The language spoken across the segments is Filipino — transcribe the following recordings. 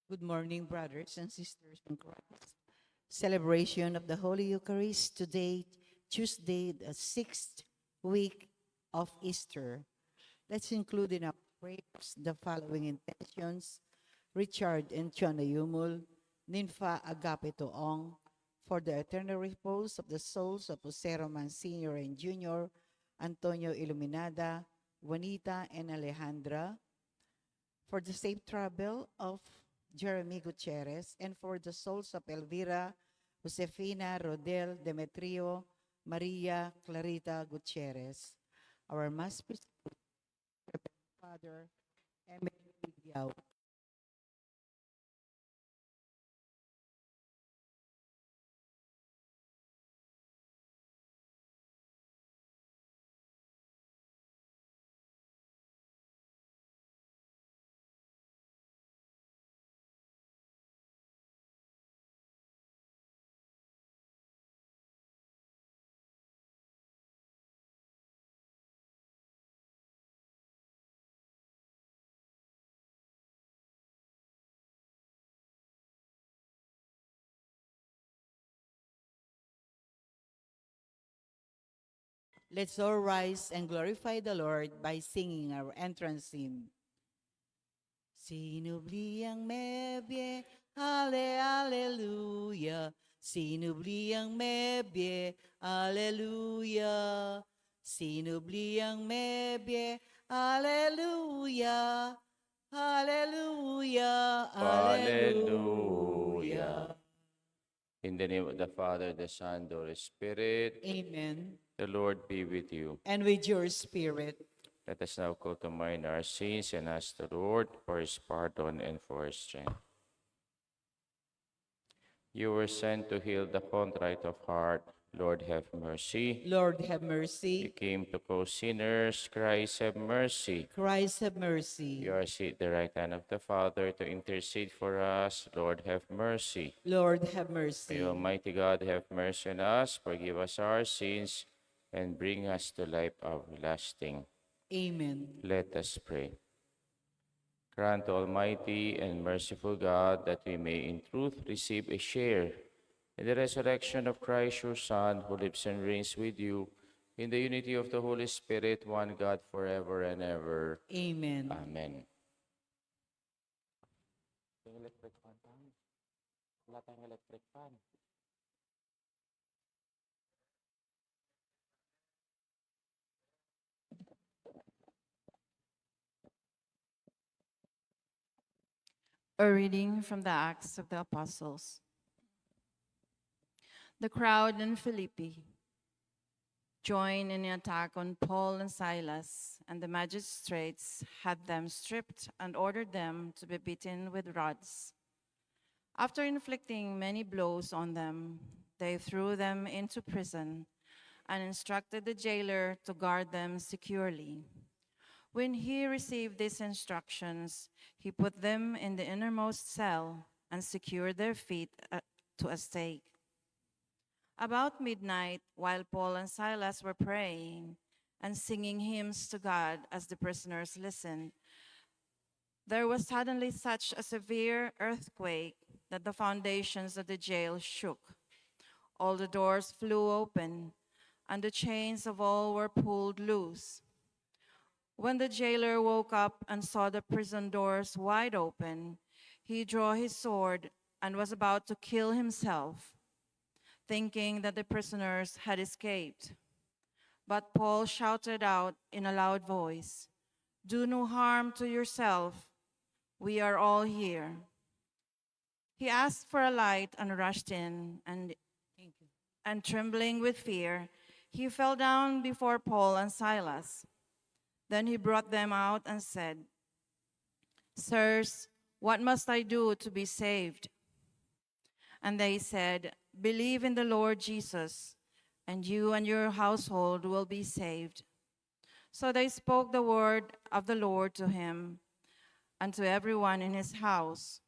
Good morning, brothers and sisters in Christ. Celebration of the Holy Eucharist today, Tuesday, the 6th week of Easter. Let's include in our prayers the following intentions: Richard and Chona Yumul, Ninfa Agapito Ong, for the eternal repose of the souls of Jose Roman Sr. and Jr., Antonio Iluminada, Juanita and Alejandra, for the safe travel of Jeremy Gutierrez, and for the souls of Elvira, Josefina, Rodel, Demetrio, Maria, Clarita Gutierrez. Our Mass Father, Emily Diao. Let's all rise and glorify the Lord by singing our entrance hymn. Sinubli ang mebye, ale, aleluya. Sinubli ang mebye, aleluya. Sinubli ang mebye, aleluya. Hallelujah, Hallelujah. hallelujah. In the name of the Father, the Son, the Holy Spirit, Amen. the Lord be with you. And with your spirit. Let us now call to mind our sins and ask the Lord for his pardon and for his strength. You were sent to heal the contrite of heart. Lord, have mercy. Lord, have You mercy. came to call sinners. Christ, have mercy. Christ, have mercy. You are seated at the right hand of the Father to intercede for us. Lord, have mercy. Lord, have May mercy. Almighty God have mercy on us, forgive us our sins, and bring us to life everlasting. Amen. Let us pray. Grant, Almighty and merciful God, that we may in truth receive a share in the resurrection of Christ, your Son, who lives and reigns with you in the unity of the Holy Spirit, one God, forever and ever. Amen. Amen. A reading from the Acts of the Apostles. The crowd in Philippi joined in an attack on Paul and Silas, and the magistrates had them stripped and ordered them to be beaten with rods. After inflicting many blows on them, they threw them into prison and instructed the jailer to guard them securely. When he received these instructions, he put them in the innermost cell and secured their feet to a stake. About midnight, while Paul and Silas were praying and singing hymns to God as the prisoners listened, there was suddenly such a severe earthquake that the foundations of the jail shook. All the doors flew open, and the chains of all were pulled loose. When the jailer woke up and saw the prison doors wide open, he drew his sword and was about to kill himself, thinking that the prisoners had escaped. But Paul shouted out in a loud voice, "Do no harm to yourself. We are all here." He asked for a light and rushed in, and trembling with fear, he fell down before Paul and Silas. Then he brought them out and said, "Sirs, what must I do to be saved?" And they said, "Believe in the Lord Jesus, and you and your household will be saved." So they spoke the word of the Lord to him and to everyone in his house.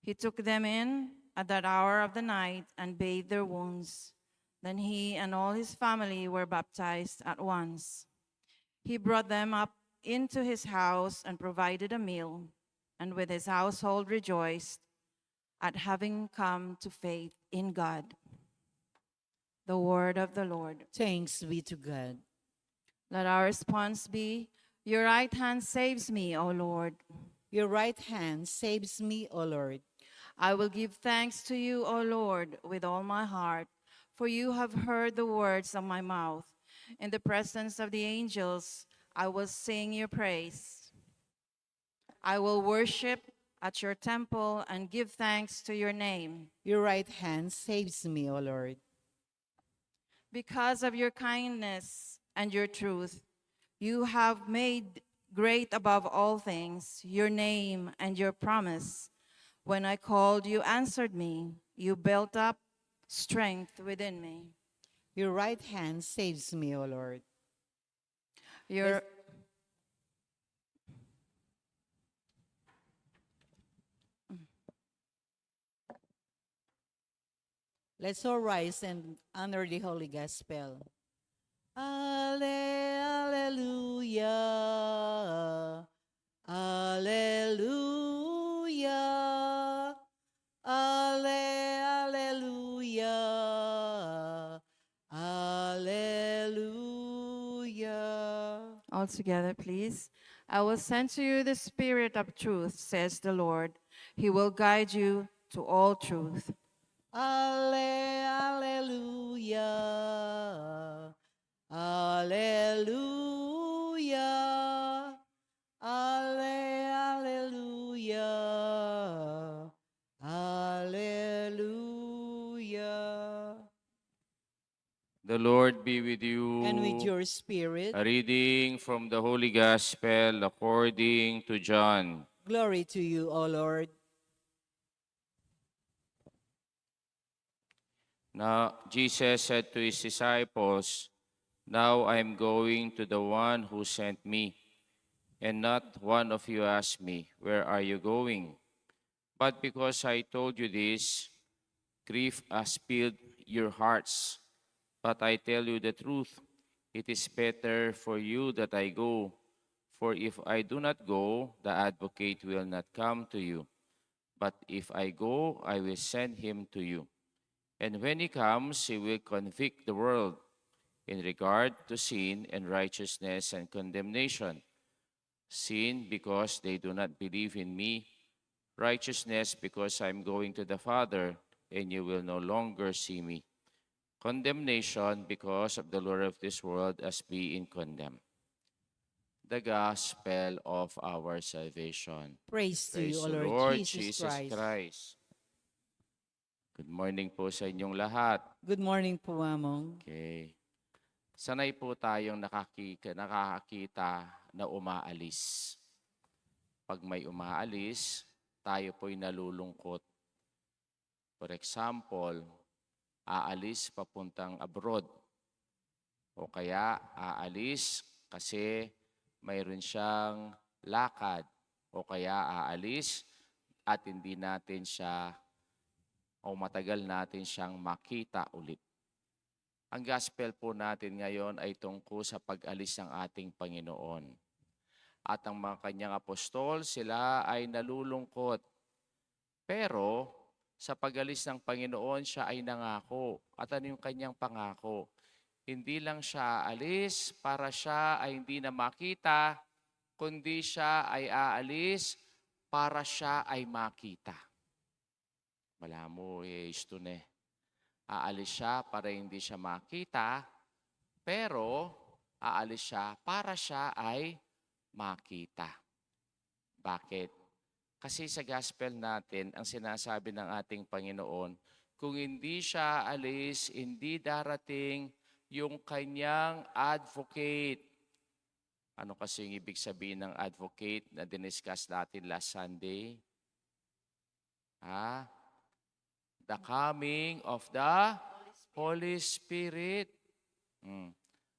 He took them in at that hour of the night and bathed their wounds. Then he and all his family were baptized at once. He brought them up into his house and provided a meal, and with his household rejoiced at having come to faith in God. The word of the Lord. Thanks be to God. Let our response be, Your right hand saves me, O Lord. Your right hand saves me, O Lord. I will give thanks to you, O Lord, with all my heart, for you have heard the words of my mouth. In the presence of the angels, I will sing your praise. I will worship at your temple and give thanks to your name. Your right hand saves me, O Lord. Because of your kindness and your truth, you have made great above all things your name and your promise. When I called, you answered me. You built up strength within me. Your right hand saves me, O Lord. Your, Let's all rise and honor the Holy Gospel. Alleluia. Alleluia. Alleluia. Alleluia. all together, please. I will send to you the Spirit of truth, says the Lord. He will guide you to all truth. Alleluia. Alleluia. Alleluia. Alleluia. The Lord be with you. And with your spirit, A reading from the Holy Gospel according to John. glory to you, O Lord. Now Jesus said to his disciples, Now I am going to the one who sent me, and not one of you asked me, Where are you going? But because I told you this, grief has filled your hearts. But I tell you the truth, it is better for you that I go. For if I do not go, the advocate will not come to you. But if I go, I will send him to you. And when he comes, he will convict the world in regard to sin and righteousness and condemnation. Sin, because they do not believe in me. Righteousness, because I am going to the Father, and you will no longer see me. Condemnation, because of the Lord of this world as being condemned. The gospel of our salvation. Praise to you, Praise O the Lord Lord Jesus Jesus Christ. Christ. Good morning po sa inyong lahat. Good morning po, Mamong. Okay. Sanay po tayong nakakakita na umaalis. Pag may umaalis, tayo po'y nalulungkot. For example, aalis papuntang abroad. O kaya aalis kasi mayroon siyang lakad. O kaya aalis at hindi natin siya o matagal natin siyang makita ulit. Ang gospel po natin ngayon ay tungkol sa pag-alis ng ating Panginoon. At ang mga kanyang apostol, sila ay nalulungkot. Pero sa pag-alis ng Panginoon, siya ay nangako. At ano yung kanyang pangako? Hindi lang siya aalis para siya ay hindi na makita, kundi siya ay aalis para siya ay makita. Malamo, isto na. Aalis siya para hindi siya makita, pero aalis siya para siya ay makita. Bakit? Kasi sa gospel natin, ang sinasabi ng ating Panginoon, kung hindi siya alis, hindi darating yung kanyang advocate. Ano kasi yung ibig sabihin ng advocate na diniscuss natin last Sunday? The coming of the Holy Spirit.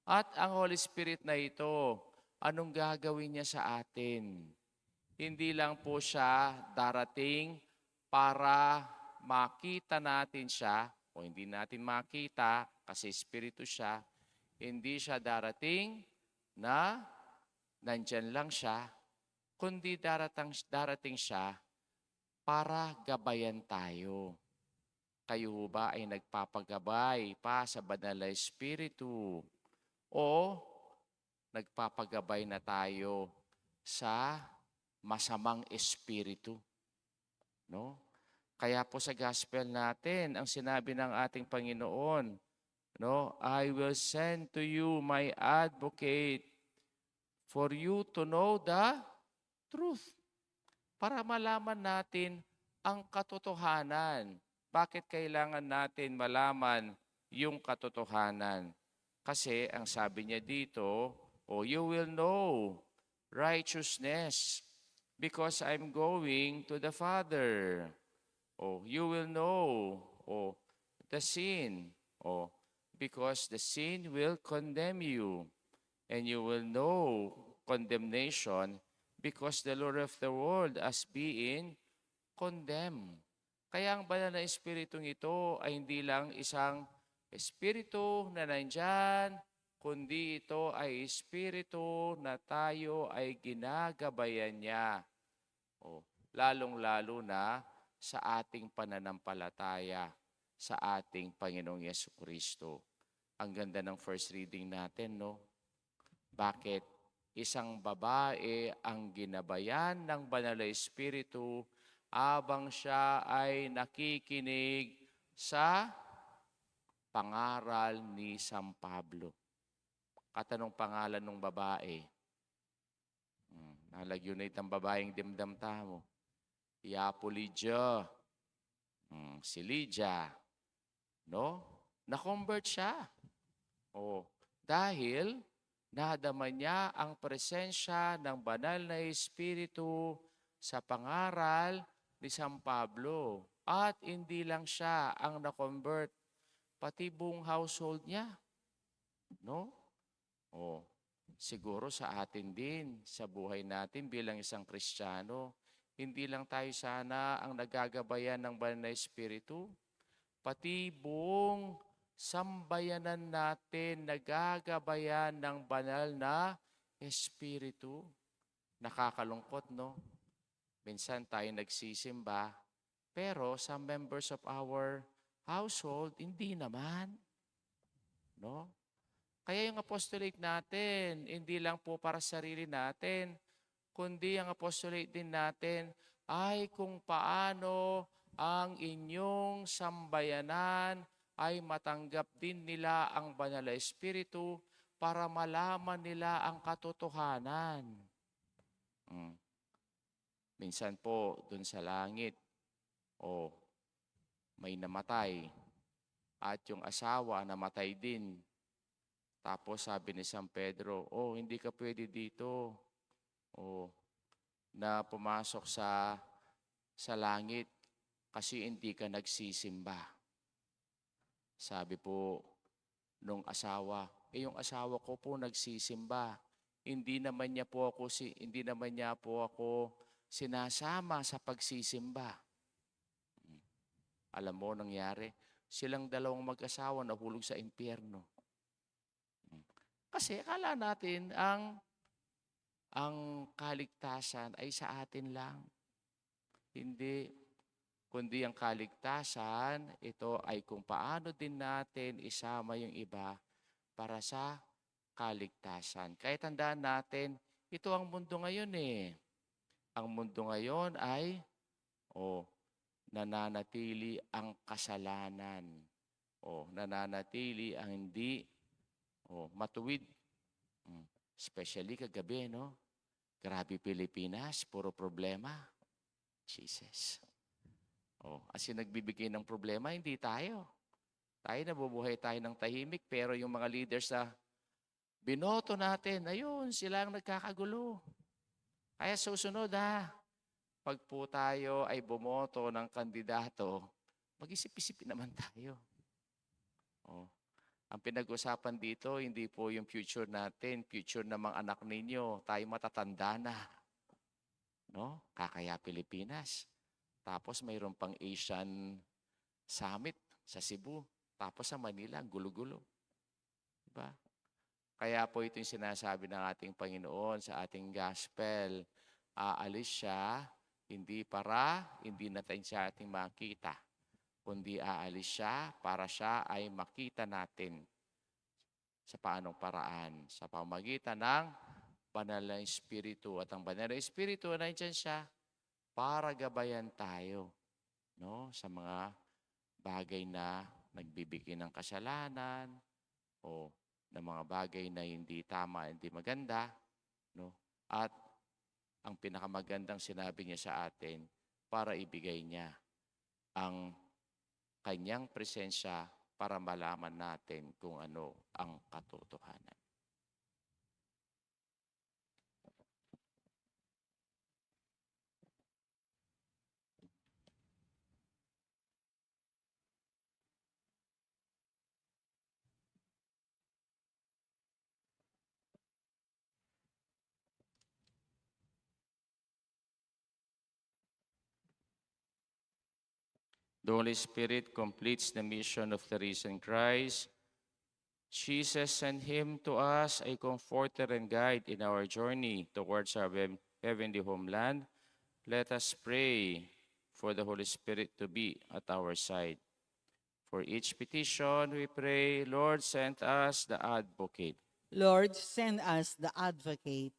At ang Holy Spirit na ito, anong gagawin niya sa atin? Hindi lang po siya darating para makita natin siya, o hindi natin makita kasi Espiritu siya. Hindi siya darating na nandyan lang siya, kundi darating siya para gabayan tayo. Kayo ho ba ay nagpapagabay pa sa Banal na Espiritu o nagpapagabay na tayo sa masamang espiritu? No? Kaya po sa gospel natin, ang sinabi ng ating Panginoon, no, I will send to you my advocate for you to know the truth. Para malaman natin ang katotohanan. Bakit kailangan natin malaman yung katotohanan? Kasi ang sabi niya dito, you will know righteousness because I'm going to the Father. You will know, the sin, because the sin will condemn you. And you will know condemnation because the Lord of the world as being condemned. Kaya ang banal na espiritong ito ay hindi lang isang espiritu na nandyan, kundi ito ay espiritu na tayo ay ginagabayan niya. Lalong-lalo na sa ating pananampalataya sa ating Panginoong Yesukristo. Ang ganda ng first reading natin, no? Bakit? Isang babae ang ginabayan ng Banal na Espiritu habang siya ay nakikinig sa pangaral ni San Pablo. Katanong pangalan ng babae. Nalagyunit ang babaeng dimdam tamo. Iapolidya. Si Lydia. No? Na-convert siya. Dahil nadama niya ang presensya ng banal na Espiritu sa pangaral ni San Pablo. At hindi lang siya ang na-convert, pati buong household niya. No? Siguro sa atin din, sa buhay natin bilang isang Kristiyano, hindi lang tayo sana ang nagagabayan ng banal na Espiritu, pati buong sambayanan natin nagagabayan ng banal na Espiritu. Nakakalungkot, no? Minsan tayo nagsisimba, pero some members of our household, hindi naman. No? Kaya yung apostolate natin, hindi lang po para sa sarili natin, kundi ang apostolate din natin ay kung paano ang inyong sambayanan ay matanggap din nila ang Banal na Espiritu para malaman nila ang katotohanan. Minsan po, dun sa langit, may namatay at yung asawa namatay din. Tapos sabi ni San Pedro, hindi ka pwede dito. Na pumasok sa langit kasi hindi ka nagsisimba. Sabi po nung asawa, yung asawa ko po nagsisimba. Hindi naman niya po ako sinasama sa pagsisimba. Alam mo nangyari, silang dalawang mag-asawa nahulog sa impyerno. Kasi akala natin ang kaligtasan ay sa atin lang. Hindi. Kundi ang kaligtasan, ito ay kung paano din natin isama yung iba para sa kaligtasan. Kaya tandaan natin, ito ang mundo ngayon eh. Ang mundo ngayon ay, nananatili ang kasalanan. Nananatili ang hindi matuwid. Especially kagabi, no? Grabe Pilipinas, puro problema. Jesus. As in nagbibigay ng problema, hindi tayo. Tayo nabubuhay tayo ng tahimik, pero yung mga leaders na binoto natin, ayun, sila ang nagkakagulo. Kaya susunod pag po tayo ay bumoto ng kandidato, mag-isip-isip naman tayo. Ang pinag-usapan dito, hindi po yung future natin, future ng mga anak ninyo, tayo matatanda na. No? Kakaya Pilipinas. Tapos mayroon pang Asian Summit sa Cebu. Tapos sa Manila, gulo-gulo. Diba? Kaya po ito yung sinasabi ng ating Panginoon sa ating gospel. Aalis siya hindi natin siya ating makita, kundi aalis siya para siya ay makita natin sa paanong paraan, sa pamagitan ng Banal na Espiritu. At ang Banal na Espiritu, nandiyan siya para gabayan tayo, no? Sa mga bagay na nagbibigay ng kasalanan o ng mga bagay na hindi tama, hindi maganda, no? At ang pinakamagandang sinabi niya sa atin para ibigay niya ang kanyang presensya para malaman natin kung ano ang katotohanan. The Holy Spirit completes the mission of the risen Christ. Jesus sent him to us a comforter and guide in our journey towards our heavenly homeland. Let us pray for the Holy Spirit to be at our side. For each petition we pray, Lord, send us the advocate. Lord, send us the advocate.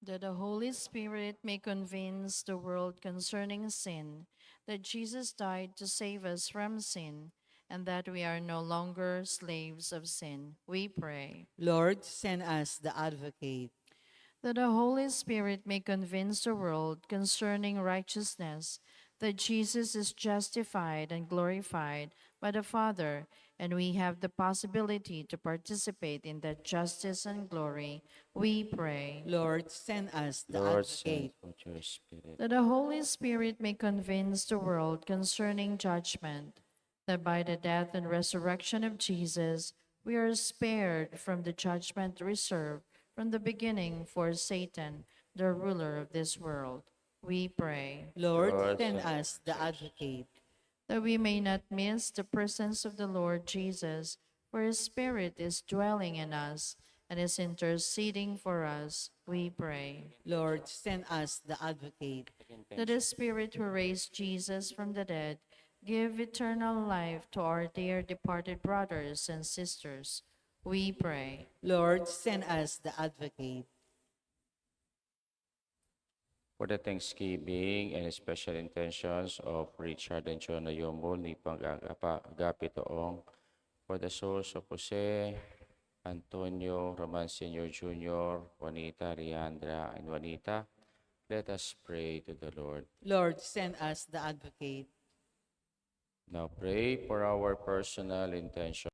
That the Holy Spirit may convince the world concerning sin, that Jesus died to save us from sin, and that we are no longer slaves of sin. We pray. Lord, send us the advocate. That the Holy Spirit may convince the world concerning righteousness, that Jesus is justified and glorified by the Father, and we have the possibility to participate in that justice and glory. We pray. Lord, send us the Lord, send advocate. forth your Spirit. That the Holy Spirit may convince the world concerning judgment, that by the death and resurrection of Jesus, we are spared from the judgment reserved from the beginning for Satan, the ruler of this world. We pray. Lord, Lord, send send us the advocate. That we may not miss the presence of the Lord Jesus, for his Spirit is dwelling in us and is interceding for us. We pray. Lord, send us the advocate. That the Spirit who raised Jesus from the dead give eternal life to our dear departed brothers and sisters. We pray. Lord, send us the advocate. For the thanksgiving and special intentions of Richard and John Ayomol ni Pang-agapi Toong, for the souls of Jose, Antonio, Roman Sr. Jr., Juanita, Riandra, and Juanita, let us pray to the Lord. Lord, send us the advocate. Now pray for our personal intention.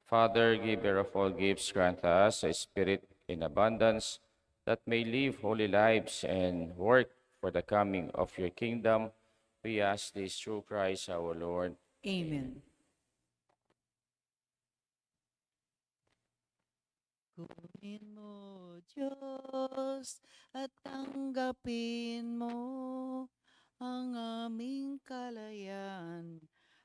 Father, giver of all gifts, grant us a spirit in abundance that may live holy lives and work for the coming of your kingdom. We ask this through Christ our Lord. Amen. Kunin mo, Diyos, at tanggapin mo ang aming kalayaan,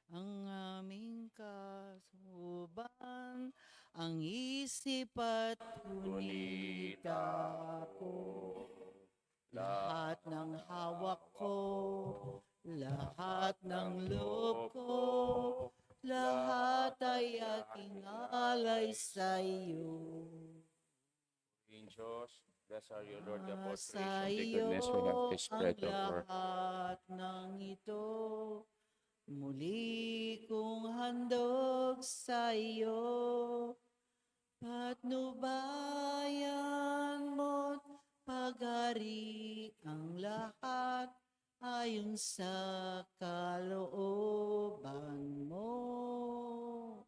ang aming kasuban, ang isip at punita ko. Lahat ng hawak ko, lahat ng loob ko, lahat ay aking alay sa iyo. In Diyos, bless are you, Lord, the Sa the iyo goodness we have to ang spread over. lahat ng ito, muli kong handog sa iyo. Patnubayan mo't pag-ari ang lahat ayon sa kalooban mo.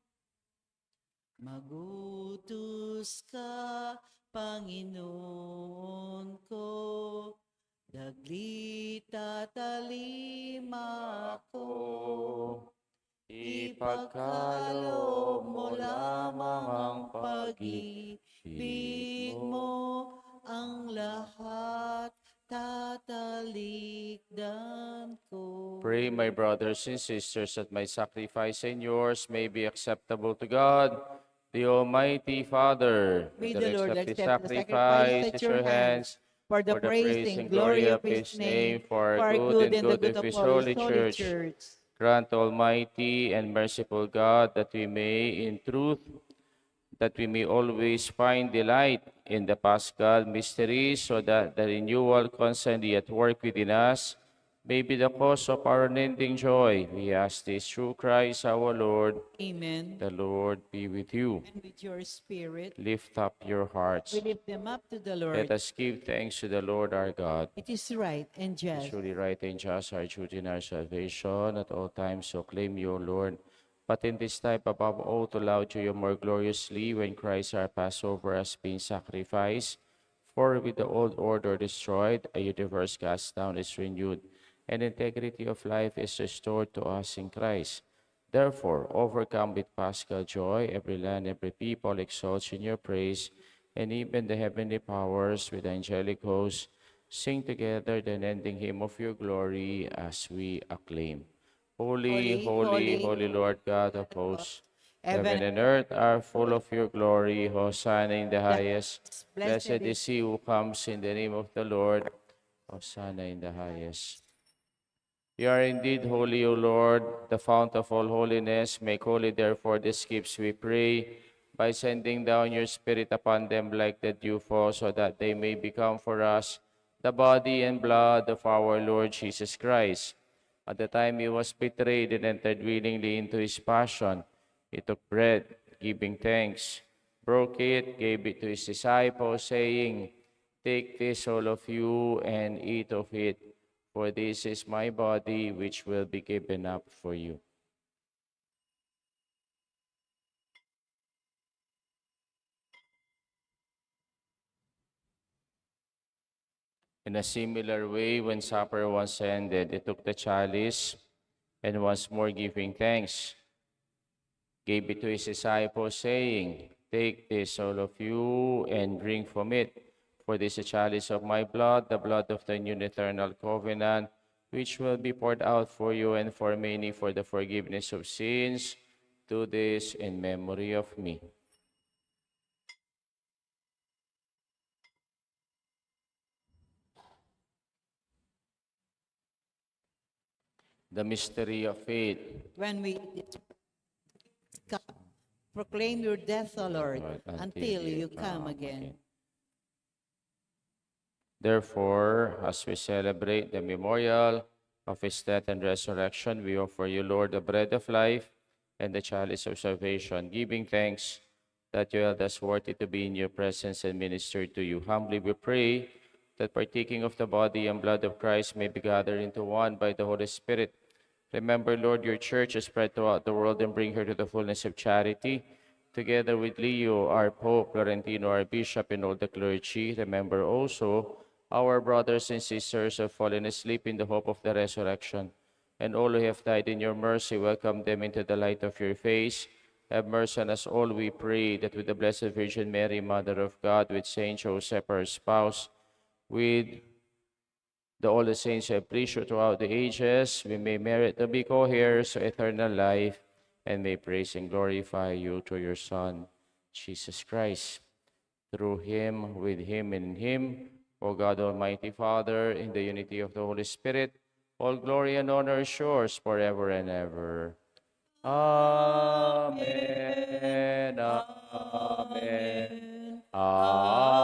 Magutos ka, Panginoon ko, daglit at alima ako. Ipagkaloob mo lamang ang pag-ibig mo ang lahat tatalikdan ko. Pray, my brothers and sisters, that my sacrifice and yours may be acceptable to God, the Almighty Father. May That the Lord accept this accept the sacrifice sacrifice at at your hands for the praise and glory of His name, for for our our good good and and the good good of of His all His holy holy church. church. Grant, Almighty and merciful God, that we may, in truth, that we may always find delight in the Paschal mysteries, so that the renewal constantly at work within us may be the cause of our unending joy. We ask this through Christ our Lord. Amen. The Lord be with you. And with your spirit, Lift up your hearts. we lift them up to the Let Lord. us give thanks to the Lord our God. It is right and It's just. truly right and just, our duty and our salvation at all times, so claim you, O Lord. But in this time, above all, to laud you more gloriously when Christ our Passover has been sacrificed. For with the old order destroyed, a universe cast down is renewed, and integrity of life is restored to us in Christ. Therefore, overcome with paschal joy, every land, every people exalts in your praise, and even the heavenly powers with angelic hosts sing together the unending hymn of your glory as we acclaim. Holy, Holy, holy, holy, holy Lord God of hosts, heaven heaven and earth are full of your glory. Hosanna in the and highest. blessed Blessed is is he who comes in the name of the Lord. Hosanna in the highest. You are indeed holy, O Lord, the fount of all holiness. Make holy, therefore, these gifts, we pray, by sending down your Spirit upon them like the dewfall, so that they may become for us the body and blood of our Lord Jesus Christ. At the time he was betrayed and entered willingly into his passion, he took bread, giving thanks, broke it, gave it to his disciples, saying, "Take this, all of you, and eat of it, for this is my body, which will be given up for you." In a similar way, when supper was ended, he took the chalice, and once more giving thanks, gave it to his disciples, saying, "Take this, all of you, and drink from it. For this is the chalice of my blood, the blood of the new and eternal covenant, which will be poured out for you and for many for the forgiveness of sins. Do this in memory of me." The mystery of faith. when we proclaim your death, O Lord, Lord, until you come again. Therefore, as we celebrate the memorial of his death and resurrection, we offer you, Lord, the bread of life and the chalice of salvation, giving thanks that you held us worthy to be in your presence and minister to you. Humbly we pray that partaking of the body and blood of Christ may be gathered into one by the Holy Spirit. Remember, Lord, your church is spread throughout the world and bring her to the fullness of charity. Together with Leo, our Pope, Florentino, our Bishop, and all the clergy, remember also our brothers and sisters who have fallen asleep in the hope of the resurrection, and all who have died in your mercy, welcome them into the light of your face. Have mercy on us all, we pray, that with the Blessed Virgin Mary, Mother of God, with Saint Joseph, her spouse, with all the saints who have pleased you throughout the ages, we may merit to be co-heirs of eternal life, and may praise and glorify you through your Son, Jesus Christ. Through him, with him, and in him, O God Almighty Father, in the unity of the Holy Spirit, all glory and honor is yours forever and ever. Amen. Amen. Amen.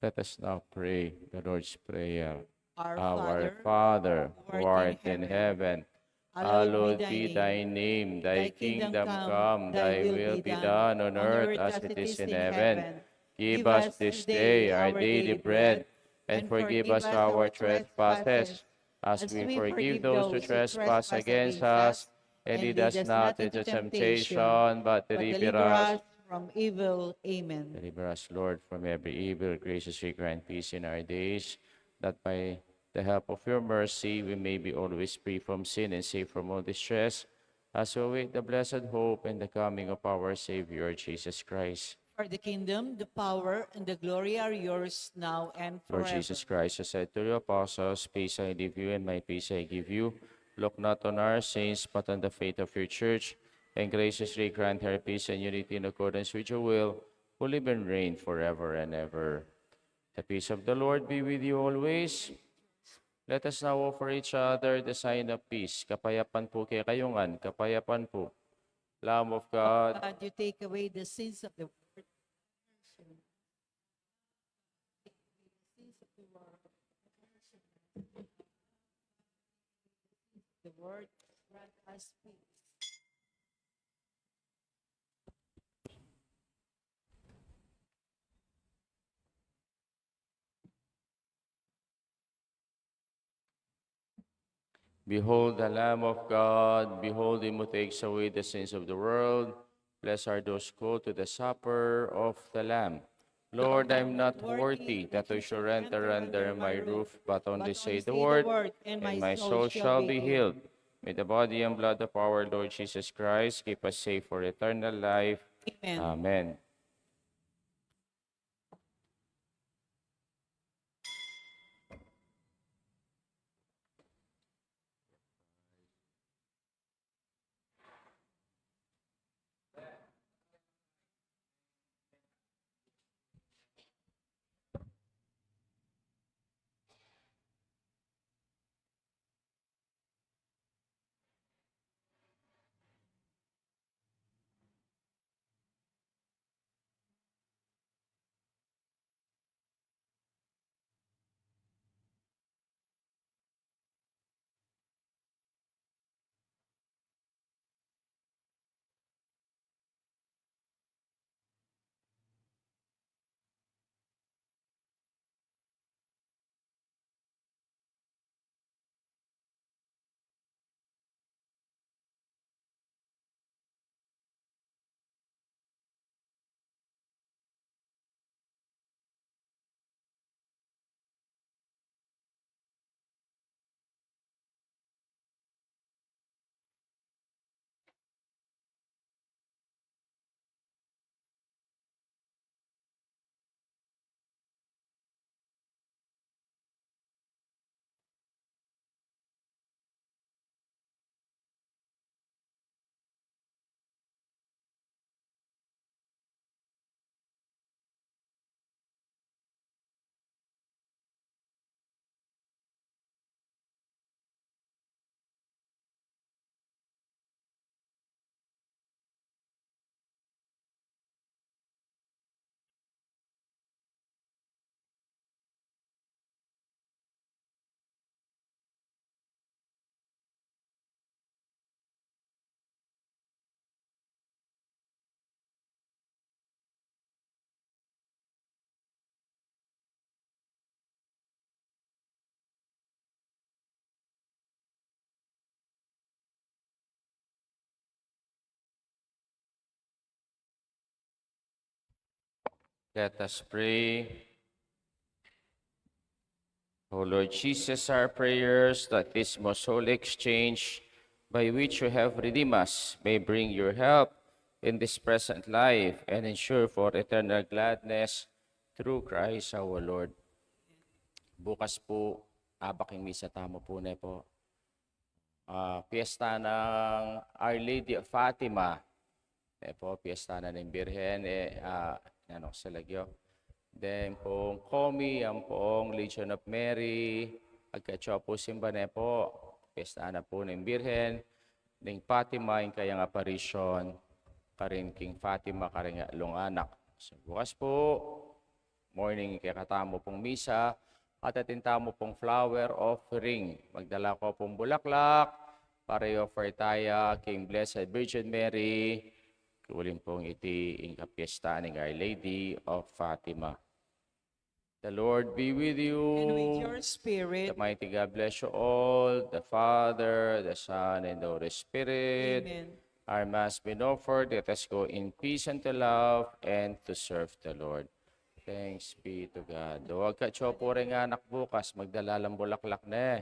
Let us now pray the Lord's Prayer. Our Father, who art in heaven, hallowed be thy name. Thy kingdom come, thy will be done on earth as it is in heaven. Give us this day our daily bread, and forgive us our trespasses, as we forgive those who trespass against us. And lead us not into temptation, but deliver us. from evil. Amen. Deliver us, Lord, from every evil. Graciously grant peace in our days, that by the help of your mercy, we may be always free from sin and safe from all distress, as we await the blessed hope and the coming of our Savior, Jesus Christ. For the kingdom, the power, and the glory are yours now and Lord forever. Jesus Christ, you said to your apostles, peace I leave you and my peace I give you. Look not on our sins, but on the faith of your church, and graciously grant her peace and unity in accordance with your will, who live and reign forever and ever. The peace of the Lord be with you always. Let us now offer each other the sign of peace. Kapayapan po kay kayungan, kapayapan po. Lamb of God, God, you take away the sins of the world. The word grant us peace. behold the Lamb of God, behold him who takes away the sins of the world. Blessed are those who go to the supper of the Lamb. Lord, I am not worthy that you should enter under my roof, but only say the word, and my soul shall be healed. May the body and blood of our Lord Jesus Christ keep us safe for eternal life. Amen. Amen. Let us pray. O Lord Jesus, our prayers that this most holy exchange by which you have redeemed us may bring your help in this present life and ensure for eternal gladness through Christ our Lord. Bukas po, abaking misa tamo po na po. Piyesta ng Our Lady of Fatima. Piyesta na ng Birhen, sa Lagyo. Then pong Komi, ang pong Legion of Mary, agkatsa po simba na po, piyesta na po ng Birhen, ng Fatima, yung kayang apparition, karin King Fatima, karing anak. So bukas po, morning kakatamo pong misa, at atintamo pong flower offering. Magdala ko pong bulaklak, para i-offer tayo King Blessed Virgin Mary, kuling pong iti ing kapiesta ng Our Lady of Fatima. The Lord be with you. And with your spirit. The mighty God bless you all, the Father, the Son, and the Holy Spirit. Amen. Our Mass been offered. Let us go in peace and to love and to serve the Lord. Thanks be to God. Huwag ka chopo rin nga anak bukas, magdala lang bulaklak na eh.